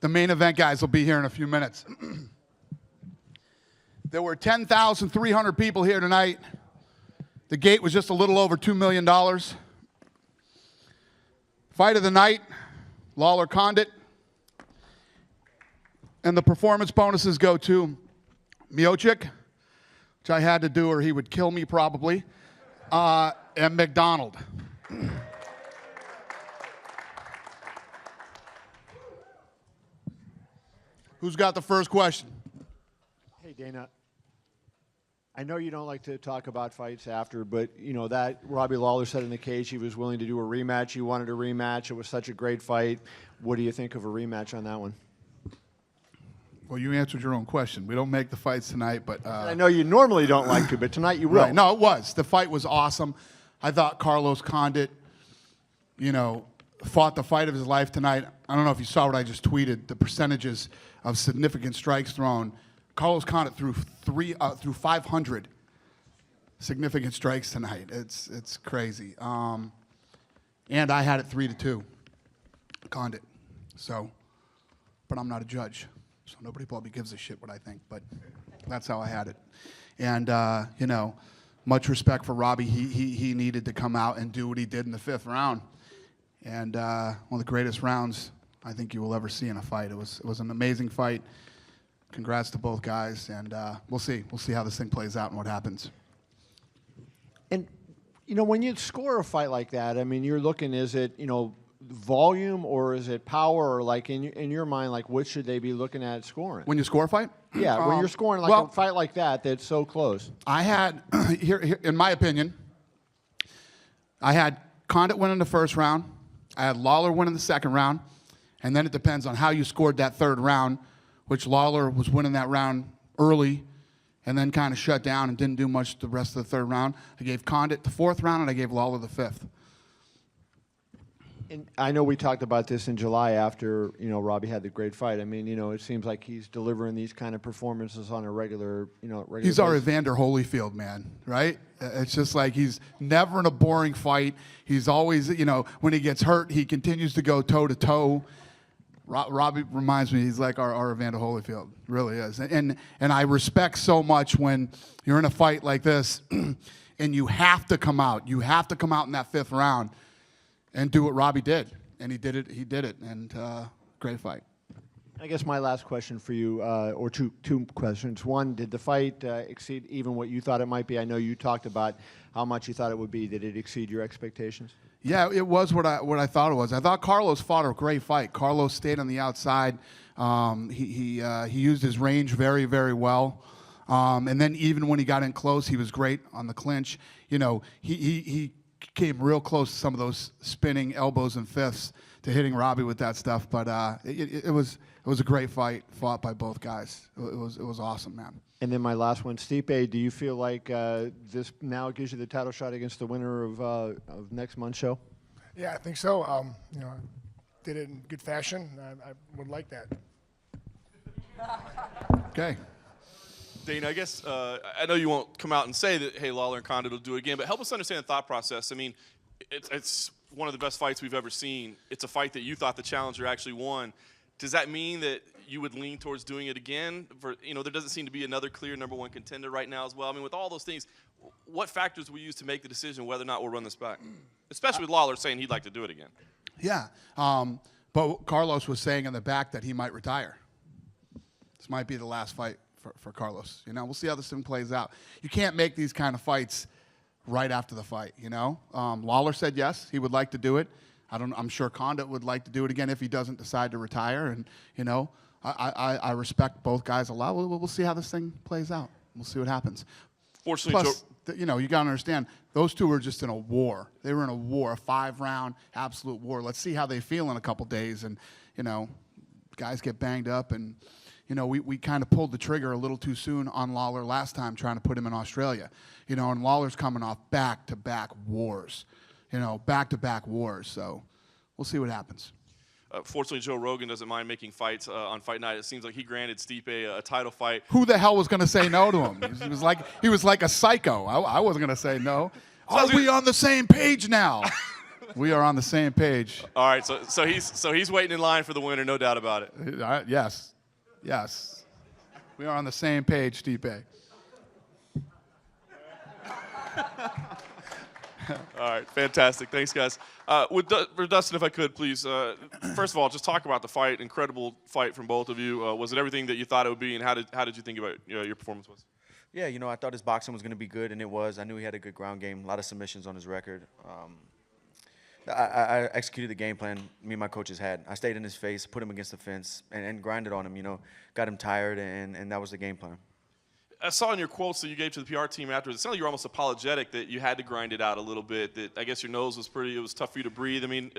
The main event guys will be here in a few minutes. There were 10,300 people here tonight. The gate was just a little over $2 million. Fight of the night, Lawler Condit. And the performance bonuses go to Miocic, which I had to do or he would kill me probably, and McDonald. Who's got the first question? Hey, Dana. I know you don't like to talk about fights after, but, you know, that Robbie Lawler said in the cage he was willing to do a rematch. He wanted a rematch. It was such a great fight. What do you think of a rematch on that one? Well, you answered your own question. We don't make the fights tonight, but... I know you normally don't like to, but tonight you will. Right. No, it was. The fight was awesome. I thought Carlos Condit, you know, fought the fight of his life tonight. I don't know if you saw what I just tweeted, the percentages of significant strikes thrown. Carlos Condit threw 500 significant strikes tonight. It's crazy. And I had it 3-2, Condit. So, but I'm not a judge, so nobody probably gives a shit what I think. But that's how I had it. And you know, much respect for Robbie. He needed to come out and do what he did in the 5th round. And one of the greatest rounds I think you will ever see in a fight. It was an amazing fight. Congrats to both guys, and we'll see. We'll see how this thing plays out and what happens. And, you know, when you score a fight like that, I mean, you're looking, is it, you know, volume or is it power? Or, like, in your mind, like, what should they be looking at scoring? When you score a fight? Yeah, when you're scoring like a fight like that that's so close. I had, here, in my opinion, I had Condit win in the 1st round. I had Lawler win in the 2nd round. And then it depends on how you scored that 3rd round, which Lawler was winning that round early and then kind of shut down and didn't do much the rest of the 3rd round. I gave Condit the 4th round, and I gave Lawler the 5th. And I know we talked about this in July after, you know, Robbie had the great fight. I mean, you know, it seems like he's delivering these kind of performances on a regular, you know, regular He's basis. our Evander Holyfield, man, right? It's just like he's never in a boring fight. He's always, you know, when he gets hurt, he continues to go toe-to-toe. Robbie reminds me, he's like our Evander Holyfield, really is. And I respect so much when you're in a fight like this and you have to come out. You have to come out in that 5th round and do what Robbie did. And he did it. He did it. And great fight. I guess my last question for you, or two questions. One, did the fight exceed even what you thought it might be? I know you talked about how much you thought it would be. Did it exceed your expectations? Yeah, it was what I thought it was. I thought Carlos fought a great fight. Carlos stayed on the outside. He used his range very, very well. And then even when he got in close, he was great on the clinch. You know, he came real close to some of those spinning elbows and fifths to hitting Robbie with that stuff. But it was a great fight fought by both guys. It was awesome, man. And then my last one, Stipe, do you feel like this now gives you the title shot against the winner of next month's show? Yeah, I think so. You know, did it in good fashion. I would like that. Okay. Dana, I guess I know you won't come out and say that, hey, Lawler and Condit will do it again, but help us understand the thought process. I mean, it's one of the best fights we've ever seen. It's a fight that you thought the challenger actually won. Does that mean that you would lean towards doing it again? You know, there doesn't seem to be another clear #1 contender right now as well. I mean, with all those things, what factors will we use to make the decision whether or not we'll run this back? Especially with Lawler saying he'd like to do it again. Yeah, but Carlos was saying in the back that he might retire. This might be the last fight for Carlos. You know, we'll see how this thing plays out. You can't make these kind of fights right after the fight, you know? Lawler said yes, he would like to do it. I'm sure Condit would like to do it again if he doesn't decide to retire. And, you know, I respect both guys a lot. We'll see how this thing plays out. We'll see what happens. Fortunately, plus, you know, you got to understand, those two were just in a war. They were in a war, a 5-round absolute war. Let's see how they feel in a couple days. And, you know, guys get banged up. And, you know, we kind of pulled the trigger a little too soon on Lawler last time trying to put him in Australia. You know, and Lawler's coming off back-to-back wars. You know, back-to-back wars. So we'll see what happens. Fortunately, Joe Rogan doesn't mind making fights on Fight Night. It seems like he granted Stipe a title fight. Who the hell was going to say no to him? He was like a psycho. I wasn't going to say no. Are we on the same page now? We are on the same page. All right, so he's waiting in line for the winner, no doubt about it. Yes. Yes. We are on the same page, Stipe. All right, fantastic. Thanks, guys. For Dustin, if I could, please, first of all, just talk about the fight. Incredible fight from both of you. Was it everything that you thought it would be, and how did you think about your performance was? Yeah, I thought his boxing was going to be good, and it was. I knew he had a good ground game, a lot of submissions on his record. I executed the game plan me and my coaches had. I stayed in his face, put him against the fence, and grinded on him, got him tired, and that was the game plan. I saw in your quotes that you gave to the PR team afterwards, it sounded like you were almost apologetic that you had to grind it out a little bit, that I guess your nose was it was tough for you to breathe. I mean,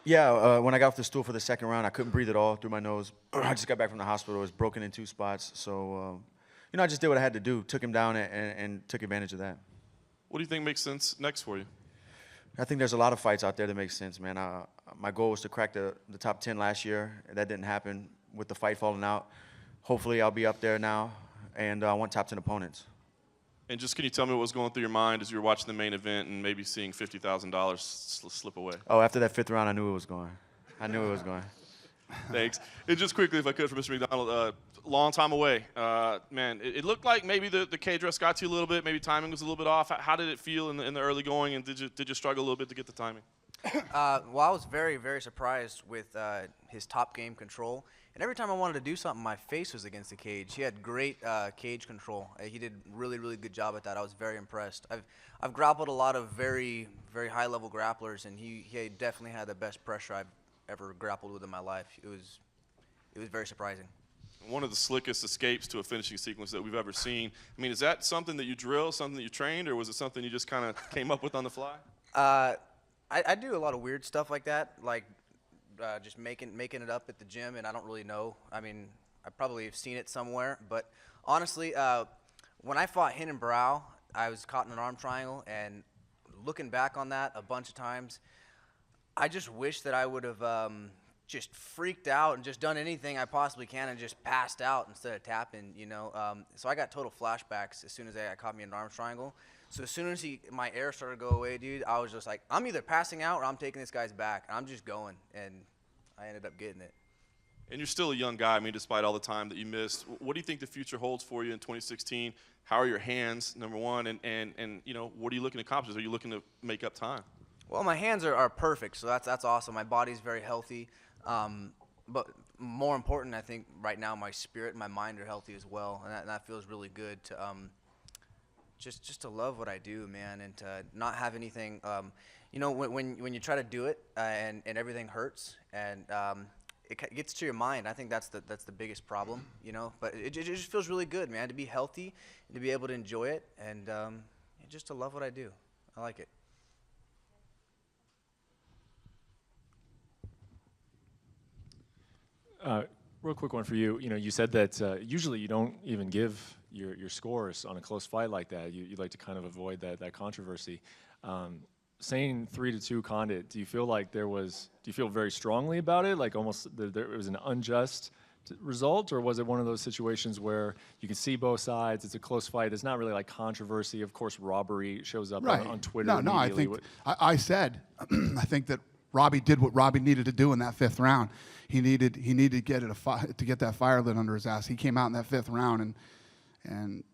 Yeah, when I got off the stool for the second round, I couldn't breathe at all through my nose. I just got back from the hospital. It was broken in 2 spots. So, I just did what I had to do, took him down and took advantage of that. what do you think makes sense next for you? I think there's a lot of fights out there that make sense, man. My goal was to crack the top 10 last year. That didn't happen with the fight falling out. Hopefully I'll be up there now, and I want top 10 opponents. And just can you tell me what was going through your mind as you were watching the main event and maybe seeing $50,000 slip away? Oh, after that 5th round, I knew it was going. Thanks. And just quickly, if I could, for Mr. McDonald, long time away. Man, it looked like maybe the cage rest got to you a little bit. Maybe timing was a little bit off. How did it feel in the early going, and did you struggle a little bit to get the timing? Well, I was very, very surprised with his top game control. And every time I wanted to do something, my face was against the cage. He had great cage control. He did really, really good job at that. I was very impressed. I've grappled a lot of very, very high-level grapplers, and he definitely had the best pressure I've ever grappled with in my life. It was very surprising. One of the slickest escapes to a finishing sequence that we've ever seen. I mean, is that something that you drill, something that you trained, or was it something you just kind of came up with on the fly? I do a lot of weird stuff like that, like just making it up at the gym, and I don't really know. I mean, I probably have seen it somewhere, but honestly, when I fought Hin and Brow, I was caught in an arm triangle, and looking back on that a bunch of times, I just wish that I would have just freaked out and just done anything I possibly can and just passed out instead of tapping, So I got total flashbacks as soon as I caught me in an arm triangle. So as soon as my air started to go away, dude, I was just like, I'm either passing out or I'm taking this guy's back. And I'm just going, and I ended up getting it. And you're still a young guy, I mean, despite all the time that you missed. What do you think the future holds for you in 2016? How are your hands, number one, and what are you looking to accomplish? Are you looking to make up time? Well, my hands are perfect, so that's awesome. My body's very healthy. But more important, I think right now my spirit and my mind are healthy as well, and that feels really good to just to love what I do, man, and to not have anything. When you try to do it and everything hurts and it gets to your mind. I think that's the biggest problem, But it just feels really good, man, to be healthy and to be able to enjoy it and just to love what I do. I like it. Real quick one for you. You said that usually you don't even give your scores on a close fight like that. You like to kind of avoid that controversy. Saying 3-2 Condit, do you feel very strongly about it? Like almost there was an unjust result, or was it one of those situations where you can see both sides? It's a close fight. It's not really like controvery. Of course, robbery shows up on Twitter. No, I think I said I think that Robbie did what Robbie needed to do in that 5th round. He needed to get that fire lit under his ass. He came out in that 5th round and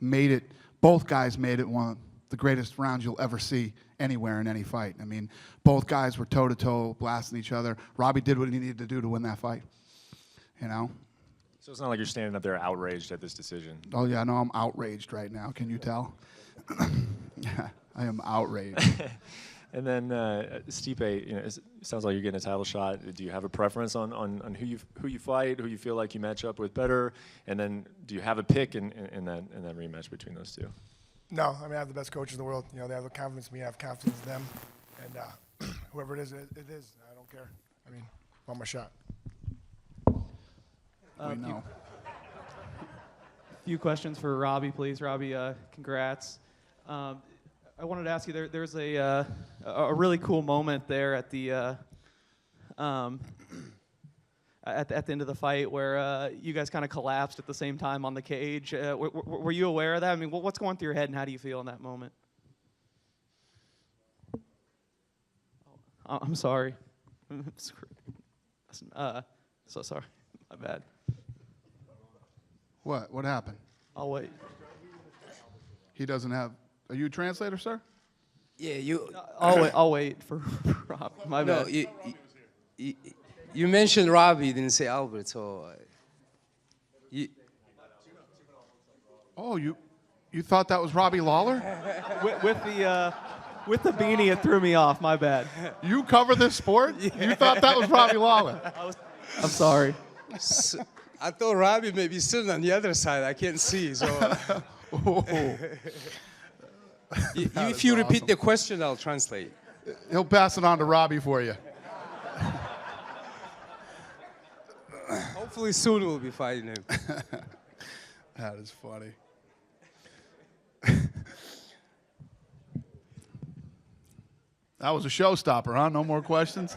made it. Both guys made it one of the greatest rounds you'll ever see anywhere in any fight. I mean, both guys were toe to toe blasting each other. Robbie did what he needed to do to win that fight. So it's not like you're standing up there outraged at this decision. Oh yeah, no, I'm outraged right now. Can you tell? I am outraged. And then Stipe, it sounds like you're getting a title shot. Do you have a preference on who you fight, who you feel like you match up with better? And then do you have a pick in that rematch between those two? No, I have the best coaches in the world. They have the confidence in me. I have confidence in them. And whoever it is, it is. I don't care. I want my shot. We know. Few questions for Robbie, please. Robbie, congrats. I wanted to ask you, there's a really cool moment there at the end of the fight where you guys kind of collapsed at the same time on the cage. Were you aware of that? I mean, what's going through your head, and how do you feel in that moment? I'm sorry. So sorry. My bad. What? What happened? I'll wait. He doesn't have. Are you a translator, sir? Yeah, you. I'll wait for Rob. My No, bad. you mentioned Robbie, you didn't say Albert, so. You, Oh, you thought that was Robbie Lawler? With the beanie, it threw me off. My bad. You cover this sport? You thought that was Robbie Lawler? I'm sorry. I thought Robbie may be sitting on the other side. I can't see, so. If you repeat the question, I'll translate. He'll pass it on to Robbie for you. Hopefully soon we'll be fighting him. That is funny. That was a showstopper, huh? No more questions?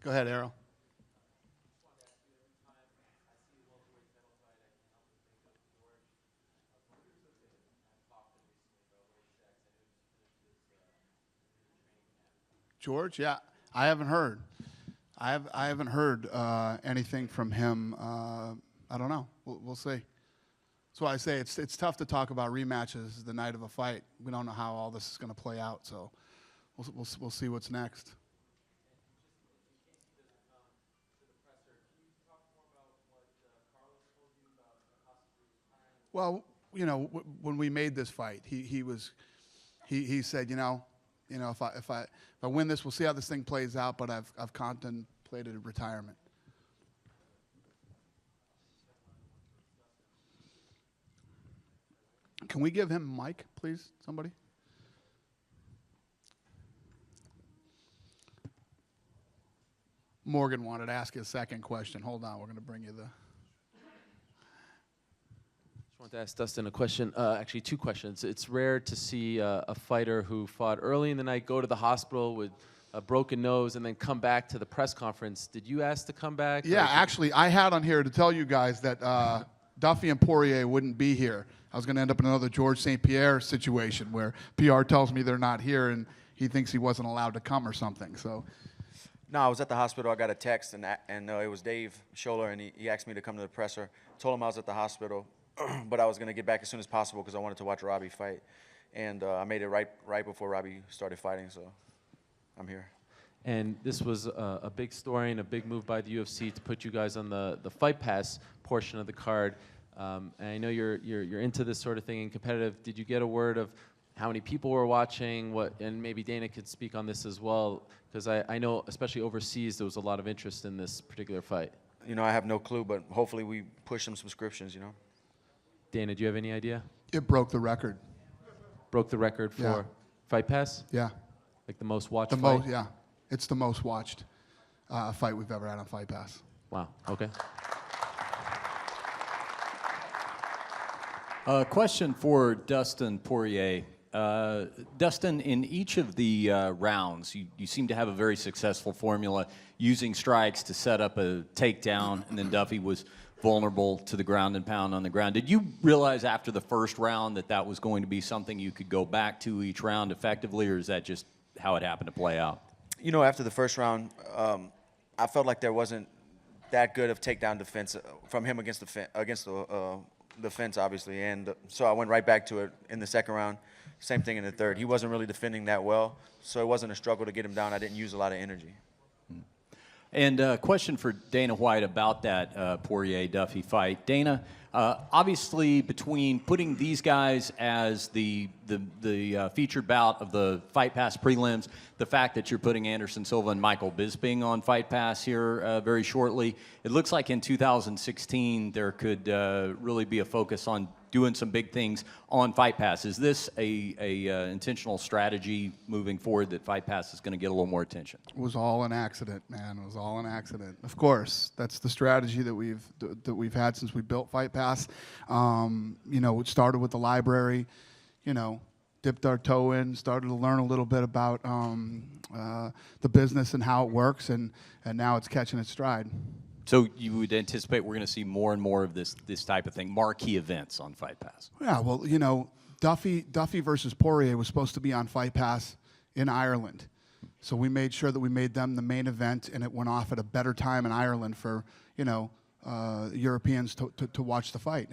Go ahead, Errol. George, yeah, I haven't heard. I haven't heard anything from him. I don't know. We'll see. That's why I say it's tough to talk about rematches the night of a fight. We don't know how all this is going to play out, so we'll see what's next. Well, you know, when we made this fight, he said, you know, if I win this, we'll see how this thing plays out. But I've contemplated retirement. Can we give him a mic, please, somebody? Morgan wanted to ask his second question. Hold on, we're going to bring you the. I want to ask Dustin a question, actually 2 questions. It's rare to see a fighter who fought early in the night go to the hospital with a broken nose and then come back to the press conference. Did you ask to come back? Yeah, actually, I had on here to tell you guys that Duffy and Poirier wouldn't be here. I was going to end up in another George St. Pierre situation where PR tells me they're not here and he thinks he wasn't allowed to come or something. So, No, I was at the hospital. I got a text, and it was Dave Scholler, and he asked me to come to the presser. Told him I was at the hospital, but I was going to get back as soon as possible because I wanted to watch Robbie fight. And I made it right before Robbie started fighting, so I'm here. And this was a big story and a big move by the UFC to put you guys on the Fight Pass portion of the card. And I know you're into this sort of thing and competitive. Did you get a word of how many people were watching? And maybe Dana could speak on this as well, because I know, especially overseas, there was a lot of interest in this particular fight. You know, I have no clue, but hopefully we push some subscriptions, you know. Dana, do you have any idea? it broke the record. Broke the record for Yeah. Fight Pass? Yeah. Like the most watched The fight? most, yeah. It's the most watched fight we've ever had on Fight Pass. Wow, okay. Question for Dustin Poirier. Dustin, in each of the rounds, you seem to have a very successful formula using strikes to set up a takedown, and then Duffy was vulnerable to the ground and pound on the ground. Did you realize after the first round that that was going to be something you could go back to each round effectively, or is that just how it happened to play out? You know, after the first round, I felt like there wasn't that good of takedown defense from him against the fence, obviously, and so I went right back to it in the second round. Same thing in the third. He wasn't really defending that well, so it wasn't a struggle to get him down. I didn't use a lot of energy. And a question for Dana White about that Poirier-Duffy fight. Dana, obviously between putting these guys as the featured bout of the Fight Pass prelims, the fact that you're putting Anderson Silva and Michael Bisping on Fight Pass here very shortly, it looks like in 2016 there could really be a focus on doing some big things on Fight Pass. Is this a intentional strategy moving forward that Fight Pass is going to get a little more attention? It was all an accident, man. It was all an accident. Of course, that's the strategy that we've had since we built Fight Pass. You know, it started with the library. You know, dipped our toe in, started to learn a little bit about the business and how it works, and now it's catching its stride. So you would anticipate we're going to see more and more of this type of thing, marquee events on Fight Pass? Yeah, well, you know, Duffy versus Poirier was supposed to be on Fight Pass in Ireland. So we made sure that we made them the main event, and it went off at a better time in Ireland for, Europeans to watch the fight,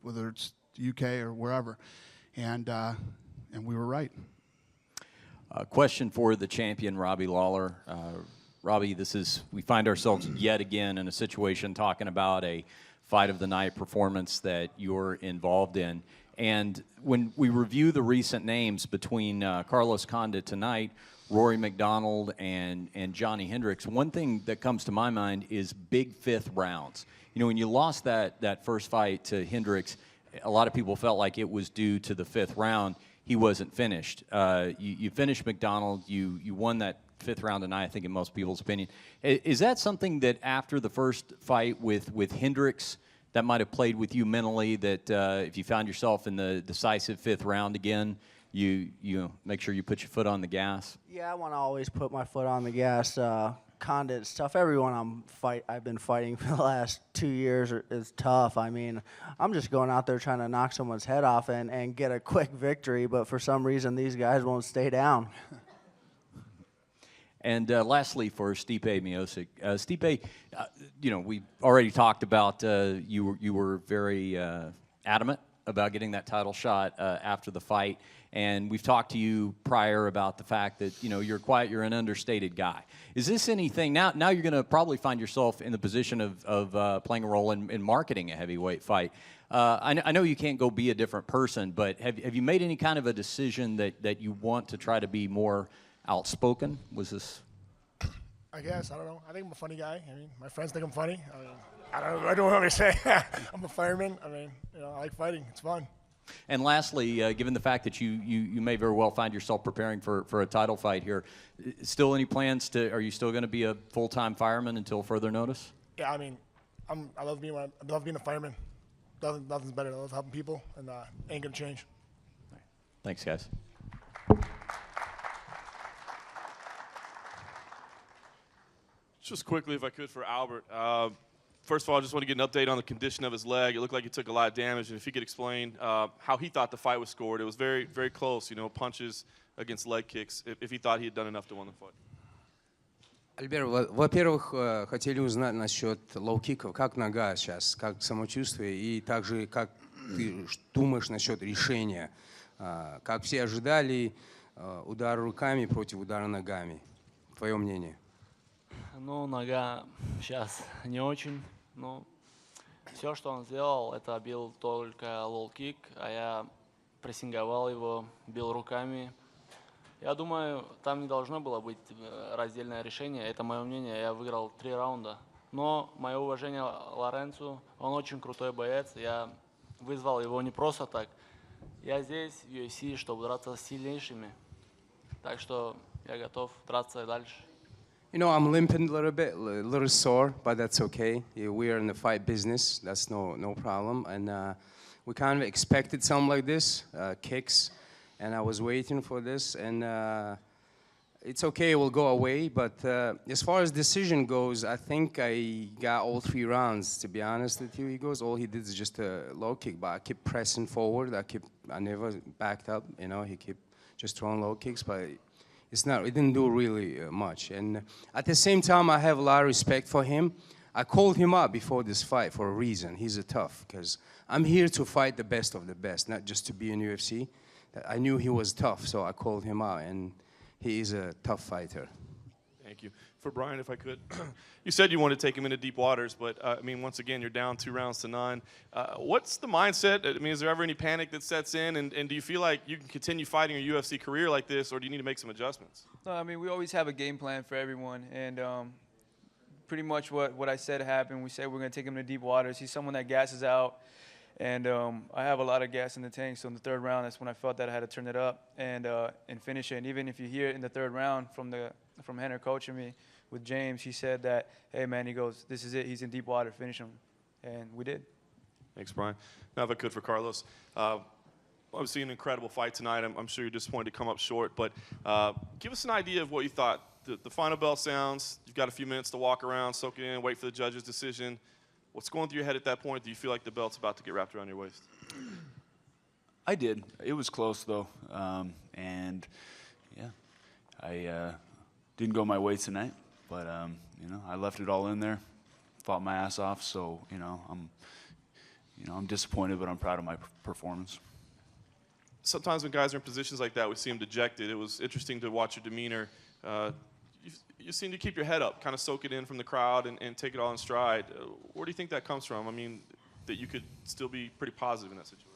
whether it's the UK or wherever. And we were right. Question for the champion, Robbie Lawler. Robbie, we find ourselves yet again in a situation talking about a fight of the night performance that you're involved in. And when we review the recent names between Carlos Condit tonight, Rory McDonald, and Johnny Hendricks, one thing that comes to my mind is big fifth rounds. When you lost that first fight to Hendricks, a lot of people felt like it was due to the fifth round. He wasn't finished. You finished McDonald. You won that fifth round tonight, I think, in most people's opinion. Is that something that after the first fight with Hendricks that might have played with you mentally, that if you found yourself in the decisive fifth round again, you make sure you put your foot on the gas? Yeah, I want to always put my foot on the gas. Condit stuff. Everyone I've been fighting for the last 2 years is tough. I mean, I'm just going out there trying to knock someone's head off and get a quick victory, but for some reason these guys won't stay down. And lastly, for Stipe Miocic, Stipe, we already talked about you were very adamant about getting that title shot after the fight, and we've talked to you prior about the fact that you're quiet, you're an understated guy. Is this anything now? Now you're going to probably find yourself in the position of playing a role in marketing a heavyweight fight. I know you can't go be a different person, but have you made any kind of a decision that you want to try to be more outspoken? Was this? I guess, I don't know. I think I'm a funny guy. I mean, my friends think I'm funny. I mean, I don't know what to say. I'm a fireman. I mean, I like fighting. It's fun. And lastly, given the fact that you may very well find yourself preparing for a title fight here, still any plans are you still going to be a full-time fireman until further notice? Yeah, I mean, I love being a fireman. Nothing's better. I love helping people, and ain't gonna change. Thanks, guys. Just quickly, if I could, for Albert. First of all, I just want to get an update on the condition of his leg. It looked like he took a lot of damage, and if he could explain how he thought the fight was scored. It was very, very close, punches against leg kicks, if he thought he had done enough to win the fight. Альберт, во-первых, хотели узнать насчет лоу-киков. Как нога сейчас, как самочувствие, и также как ты думаешь насчет решения. Как все ожидали, удар руками против удара ногами. Твое мнение? Ну, нога сейчас не очень. Ну, все, что он сделал, это бил только лоу-кик, а я прессинговал его, бил руками. Я думаю, там не должно было быть раздельное решение. Это мое мнение. Я выиграл 3 раунда. Но мое уважение Лоренцу, он очень крутой боец. Я вызвал его не просто так. Я здесь, в UFC, чтобы драться с сильнейшими. Так что я готов драться и дальше. I'm limping a little bit, a little sore, but that's okay. We are in the fight business. That's no problem. And we kind of expected something like this, kicks. And I was waiting for this, and it's okay, it will go away. But as far as decision goes, I think I got all 3 rounds, to be honest with you. All he did is just a low kick, but I kept pressing forward. I never backed up, he kept just throwing low kicks, but it didn't do really much. And at the same time, I have a lot of respect for him. I called him up before this fight for a reason. He's a tough, because I'm here to fight the best of the best, not just to be in UFC. I knew he was tough, so I called him out, and he is a tough fighter. Thank you. For Brian, if I could, you said you wanted to take him into deep waters, but once again, you're down 2 rounds to none. What's the mindset? Is there ever any panic that sets in, and do you feel like you can continue fighting your UFC career like this, or do you need to make some adjustments? No, we always have a game plan for everyone, and pretty much what I said happened. We said we're going to take him to deep waters. He's someone that gasses out. And I have a lot of gas in the tank, so in the 3rd round, that's when I felt that I had to turn it up and finish it. And even if you hear it in the 3rd round from Henry coaching me with James, he said that, hey, man, he goes, this is it. He's in deep water. Finish him. And we did. Thanks, Brian. Now, if I could, for Carlos, obviously an incredible fight tonight. I'm sure you're disappointed to come up short, but give us an idea of what you thought. The final bell sounds. You've got a few minutes to walk around, soak it in, wait for the judge's decision. What's going through your head at that point? Do you feel like the belt's about to get wrapped around your waist? I did. It was close though, and yeah, I didn't go my way tonight, but you know, I left it all in there, fought my ass off. So you know, I'm disappointed, but I'm proud of my performance. Sometimes when guys are in positions like that, we see them dejected. It was interesting to watch your demeanor. You seem to keep your head up, kind of soak it in from the crowd and take it all in stride. Where do you think that comes from? I mean, that you could still be pretty positive in that situation.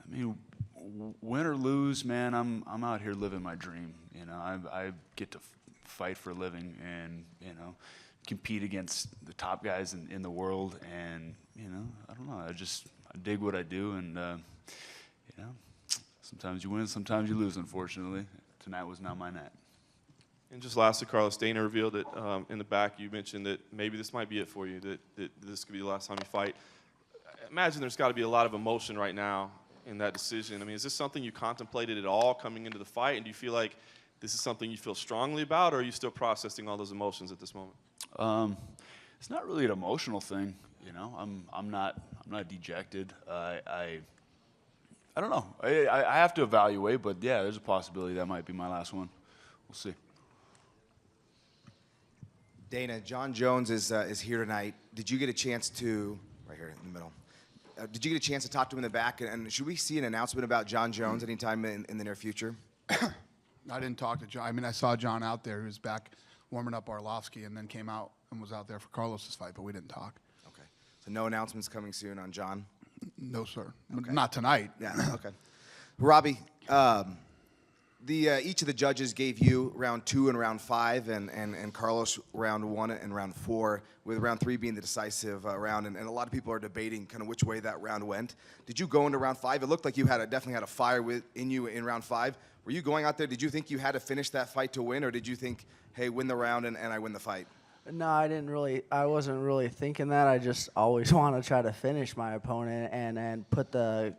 I mean, win or lose, man, I'm out here living my dream. You know, I get to fight for a living and, you know, compete against the top guys in the world. And, you know, I don't know, I dig what I do. And, you know, sometimes you win, sometimes you lose, unfortunately. Tonight was not my night. And just lastly, Carlos, Dana revealed that in the back you mentioned that maybe this might be it for you, that this could be the last time you fight. I imagine there's got to be a lot of emotion right now in that decision. I mean, is this something you contemplated at all coming into the fight? And do you feel like this is something you feel strongly about, or are you still processing all those emotions at this moment? It's not really an emotional thing, you know. I'm not dejected. I don't know. I have to evaluate, but yeah, there's a possibility that might be my last one. We'll see. Dana, John Jones is here tonight. Did you get a chance to, right here in the middle, did you get a chance to talk to him in the back? And should we see an announcement about John Jones anytime in the near future? I didn't talk to John. I mean, I saw John out there. He was back warming up Arlovsky and then came out and was out there for Carlos's fight, but we didn't talk. Okay. So no announcements coming soon on John? No, sir. Okay. Not tonight. Yeah, okay. Robbie, each of the judges gave you round 2 and round 5, and Carlos round 1 and round 4, with round 3 being the decisive round. And a lot of people are debating kind of which way that round went. Did you go into round 5? It looked like you definitely had a fire in you in round 5. Were you going out there? Did you think you had to finish that fight to win, or did you think, hey, win the round and I win the fight? No, I wasn't really thinking that. I just always want to try to finish my opponent and put the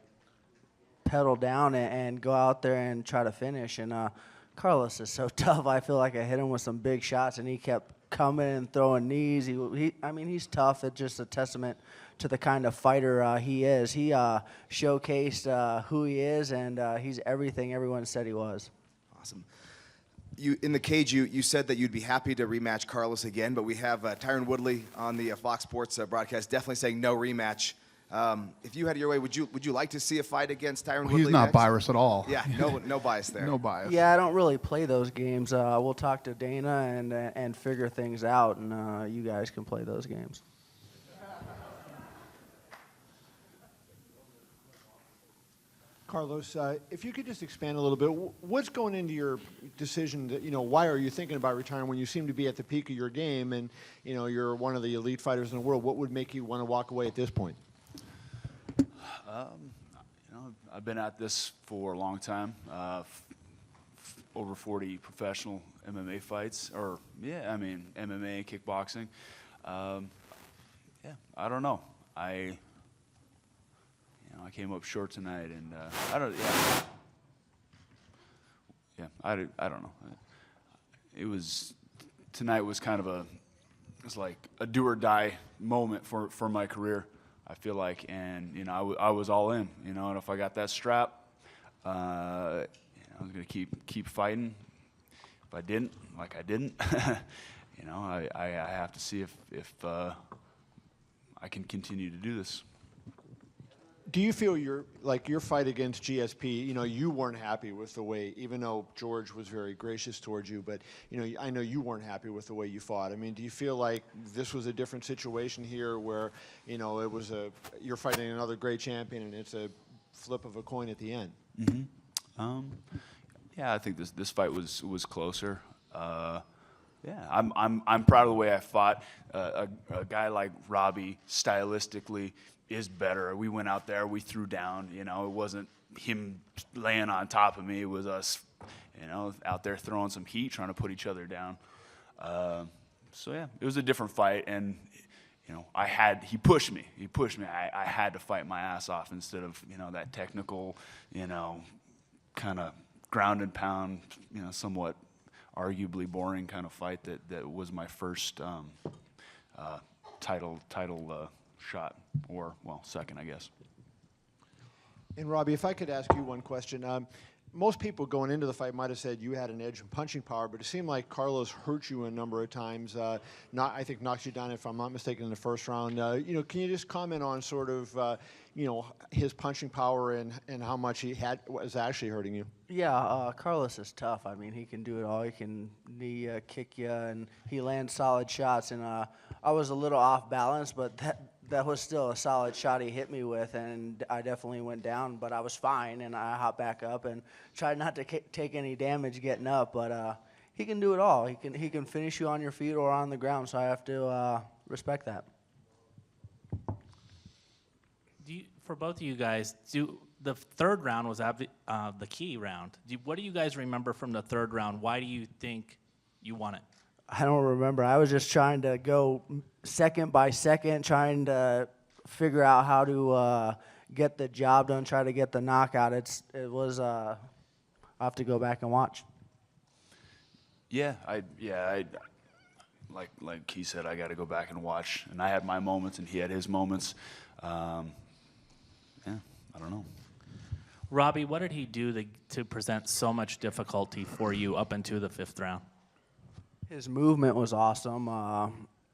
pedal down and go out there and try to finish. And Carlos is so tough. I feel like I hit him with some big shots, and he kept coming and throwing knees. I mean, he's tough. It's just a testament to the kind of fighter he is. He showcased who he is, and he's everything everyone said he was. Awesome. In the cage, you said that you'd be happy to rematch Carlos again, but we have Tyron Woodley on the Fox Sports broadcast definitely saying no rematch. If you had your way, would you like to see a fight against Tyron Woodley? He's not next? biased at all. Yeah, no bias there. No bias. Yeah, I don't really play those games. We'll talk to Dana and figure things out, and you guys can play those games. Carlos, if you could just expand a little bit, what's going into your decision that, why are you thinking about retiring when you seem to be at the peak of your game and, you're one of the elite fighters in the world? What would make you want to walk away at this point? I've been at this for a long time, over 40 professional MMA fights, MMA, kickboxing. I don't know. I came up short tonight, and I don't know. Tonight was kind of like a do or die moment for my career, I feel like, and I was all in, and if I got that strap, I was gonna keep fighting. If I didn't, like I didn't, I have to see if I can continue to do this. Do you feel your fight against GSP, you weren't happy with the way, even though George was very gracious towards you, but, I know you weren't happy with the way you fought. I mean, do you feel like this was a different situation here where, you're fighting another great champion and it's a flip of a coin at the end? Mm-hmm. I think this fight was closer. I'm proud of the way I fought. A guy like Robbie, stylistically, is better. We went out there, we threw down. It wasn't him laying on top of me. It was us, out there throwing some heat, trying to put each other down. It was a different fight, and he pushed me. I had to fight my ass off instead of that technical, kind of ground and pound, somewhat arguably boring kind of fight that was my first title shot, or second, I guess. And Robbie, if I could ask you one question. Most people going into the fight might have said you had an edge in punching power, but it seemed like Carlos hurt you a number of times. I think knocked you down, if I'm not mistaken, in the first round. Can you just comment on sort of, his punching power and how much he was actually hurting you? Yeah, Carlos is tough. I mean, he can do it all. He can knee kick you, and he lands solid shots. And I was a little off balance, but that was still a solid shot he hit me with, and I definitely went down, but I was fine, and I hopped back up and tried not to take any damage getting up. But he can do it all. He can finish you on your feet or on the ground, so I have to respect that. For both of you guys, the third round was the key round. What do you guys remember from the third round? Why do you think you won it? I don't remember. I was just trying to go second by second, trying to figure out how to get the job done, try to get the knockout. I'll have to go back and watch. Yeah, like he said, I got to go back and watch. And I had my moments, and he had his moments. Yeah, I don't know. Robbie, what did he do to present so much difficulty for you up into the fifth round? His movement was awesome.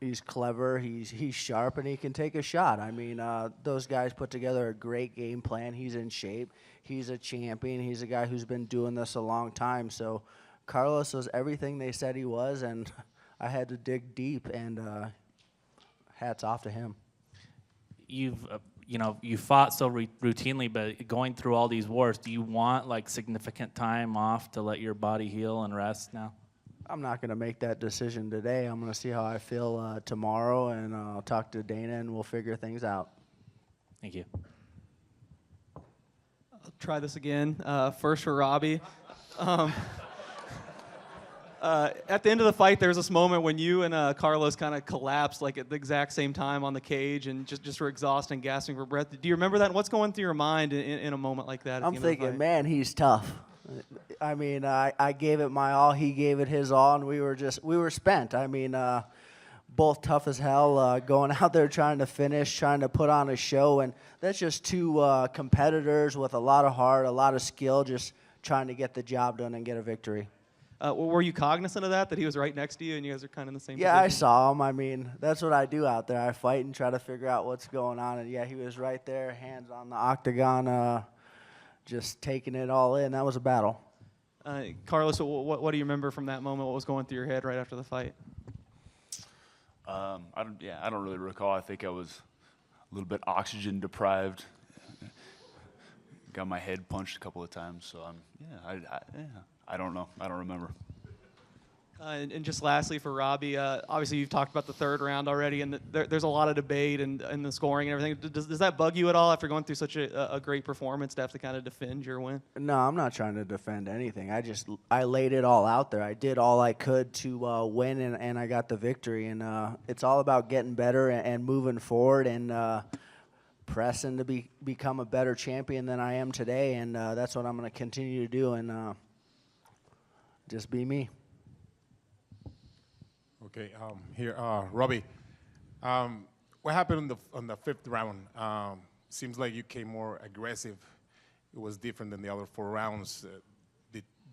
He's clever, he's sharp, and he can take a shot. I mean, those guys put together a great game plan. He's in shape. He's a champion. He's a guy who's been doing this a long time. So Carlos was everything they said he was, and I had to dig deep, and hats off to him. You fought so routinely, but going through all these wars, do you want significant time off to let your body heal and rest now? I'm not going to make that decision today. I'm going to see how I feel tomorrow, and I'll talk to Dana, and we'll figure things out. Thank you. I'll try this again. First for Robbie. At the end of the fight, there was this moment when you and Carlos kind of collapsed at the exact same time on the cage and just were exhausted and gasping for breath. Do you remember that? And what's going through your mind in a moment like that? I'm thinking, man, he's tough. I mean, I gave it my all. He gave it his all, and we were spent. I mean, both tough as hell, going out there trying to finish, trying to put on a show, and that's just two competitors with a lot of heart, a lot of skill, just trying to get the job done and get a victory. Were you cognizant of that he was right next to you and you guys are kind of in the same Yeah, position? I saw him. I mean, that's what I do out there. I fight and try to figure out what's going on. And, yeah, he was right there, hands on the octagon, just taking it all in. That was a battle. Carlos, what do you remember from that moment? What was going through your head right after the fight? I don't really recall. I think I was a little bit oxygen deprived. Got my head punched a couple of times, so I don't know. I don't remember. And just lastly for Robbie, obviously you've talked about the third round already, and there's a lot of debate and the scoring and everything. Does that bug you at all after going through such a great performance to have to kind of defend your win? No, I'm not trying to defend anything. I laid it all out there. I did all I could to win, and I got the victory. And it's all about getting better and moving forward and pressing to become a better champion than I am today. And that's what I'm going to continue to do and just be me. Okay, here, Robbie. What happened on the fifth round? Seems like you came more aggressive. It was different than the other 4 rounds.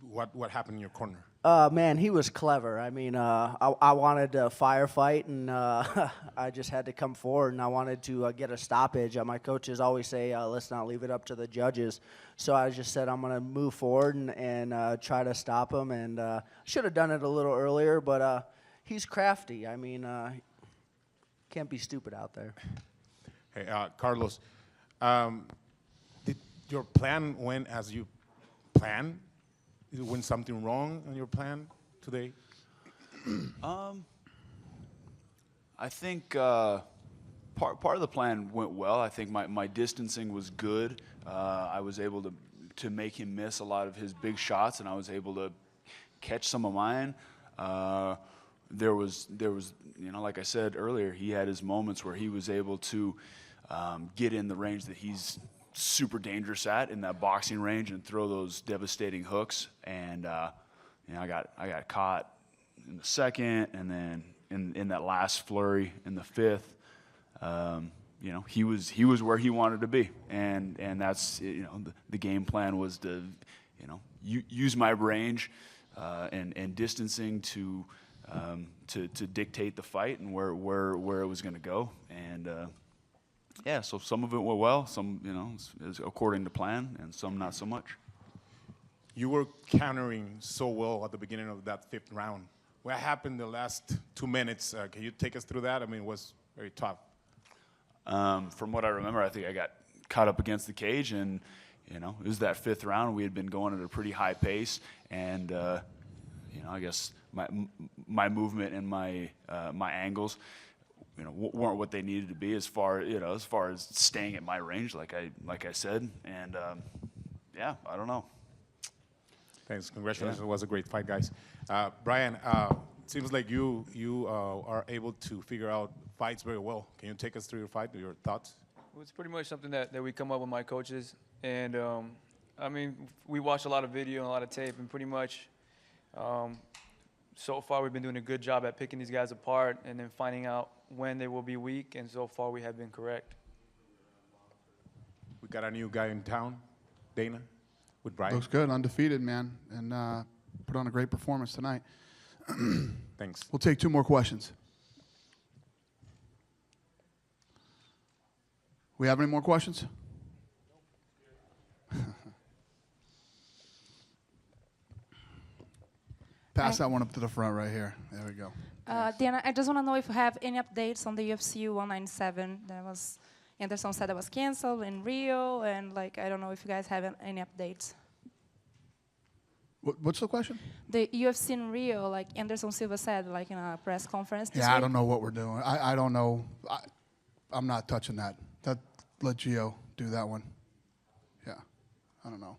What happened in your corner? Man, he was clever. I mean, I wanted to firefight, and I just had to come forward, and I wanted to get a stoppage. My coaches always say, let's not leave it up to the judges. So I just said I'm going to move forward and try to stop him, and should have done it a little earlier, but he's crafty. I mean, can't be stupid out there. Hey, Carlos, did your plan went as you planned? Did it went something wrong in your plan today? I think part of the plan went well. I think my distancing was good. I was able to make him miss a lot of his big shots, and I was able to catch some of mine. There was, like I said earlier, he had his moments where he was able to get in the range that he's super dangerous at, in that boxing range, and throw those devastating hooks. And I got caught in the second, and then in that last flurry in the fifth. you know, he was where he wanted to be, and that's, you know, the game plan was to, you know, use my range and distancing to dictate the fight and where it was going to go, and yeah, so some of it went well, some, you know, is according to plan, and some not so much. You were countering so well at the beginning of that 5th round. What happened the last 2 minutes? Can you take us through that? I mean, it was very tough. From what I remember, I think I got caught up against the cage, and you know, it was that 5th round. We had been going at a pretty high pace, and you know, I guess my movement and my angles, you know, weren't what they needed to be as far as staying at my range, like I said, and yeah, I don't know. Thanks. Congratulations. Yeah. It was a great fight, guys. Brian, it seems like you are able to figure out fights very well. Can you take us through your fight, your thoughts? Well, it's pretty much something that we come up with my coaches. And, I mean, we watch a lot of video and a lot of tape, and pretty much so far we've been doing a good job at picking these guys apart and then finding out when they will be weak, and so far we have been correct. We got a new guy in town, Dana. With Brian. Looks good, undefeated, man, and put on a great performance tonight. Thanks. We'll take 2 more questions. We have any more questions? Pass that one up to the front right here. There we go. Dana, I just want to know if you have any updates on the UFC 197. That was Anderson said that was canceled in Rio, and like I don't know if you guys have any updates. What's the question? The UFC in Rio, like Anderson Silva said, like in a press conference. Yeah, I don't know what we're doing. I don't know. I'm not touching that. Let Gio do that one. Yeah, I don't know.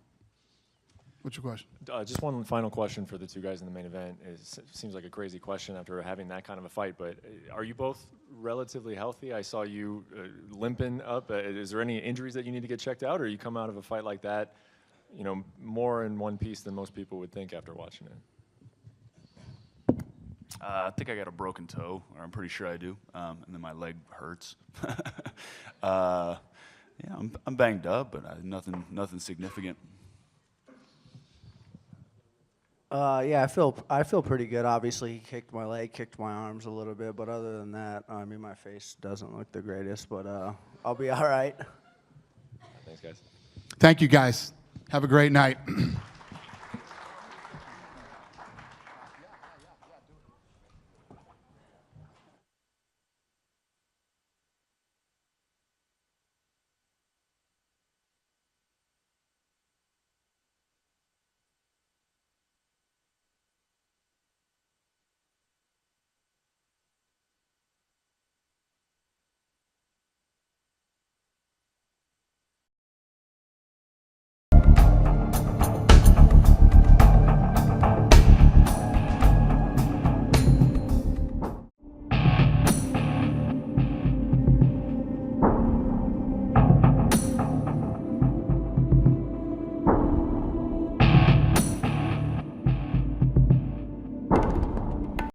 What's your question? Just one final question for the 2 guys in the main event. It seems like a crazy question after having that kind of a fight, but are you both relatively healthy? I saw you limping up. Is there any injuries that you need to get checked out, or you come out of a fight like that, you know, more in one piece than most people would think after watching it? I think I got a broken toe, or I'm pretty sure I do, and then my leg hurts. Yeah, I'm banged up, but nothing significant. Yeah, I feel pretty good. Obviously, he kicked my leg, kicked my arms a little bit, but other than that, I mean, my face doesn't look the greatest, but I'll be all right. Thanks, guys. Thank you, guys. Have a great night.